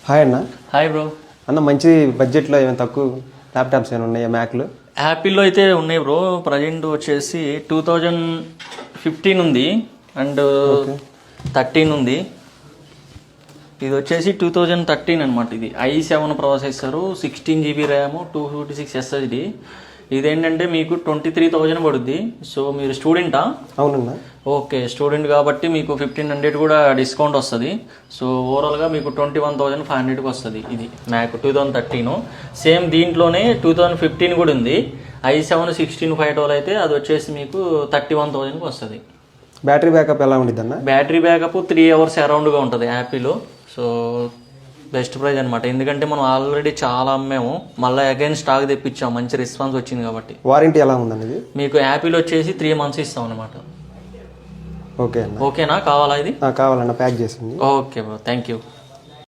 Hi అన్న. Hi bro. అన్న మంచి బడ్జెట్లో ఏమైనా తక్కువ ల్యాప్టాప్స్ ఏమైనా ఉన్నాయా మ్యాక్లు? యాపిల్లో అయితే ఉన్నాయి బ్రో. ప్రజెంట్ వచ్చేసి 2015 ఉంది అండ్ 13 ఉంది. ఇది వచ్చేసి 2013 అనమాట. ఇది i7 processor, 16 GB RAM, 256 SSD. ఇదేంటంటే మీకు 23,000 పడుద్ది. సో మీరు స్టూడెంటా? అవునన్నా. ఓకే, స్టూడెంట్ కాబట్టి మీకు 1,500 కూడా డిస్కౌంట్ వస్తుంది. సో ఓవరాల్గా మీకు 21,500కి వస్తుంది. ఇది మ్యాక్ 2013. సేమ్ దీంట్లోనే 2015 కూడా ఉంది. i7 16/512 అయితే అది వచ్చేసి మీకు 31,000కి వస్తుంది. బ్యాటరీ బ్యాకప్ ఎలా ఉండిద్ది అన్న? బ్యాటరీ బ్యాకప్ 3 అవర్స్ అరౌండ్గా ఉంటుంది యాపిల్లో. సో బెస్ట్ ప్రైస్ అనమాట. ఎందుకంటే మనం ఆల్రెడీ చాలా అమ్మాము, మళ్ళీ అగైన్ స్టాక్ తెప్పించాం, మంచి రెస్పాన్స్ వచ్చింది కాబట్టి. వారంటీ ఎలా ఉందండి ఇది? మీకు యాపిల్ వచ్చేసి 3 months ఇస్తాం అనమాట. ఓకే అన్న. ఓకేనా? కావాలా ఇది? కావాలన్న, ప్యాక్ చేసింది. Okay bro, thank you.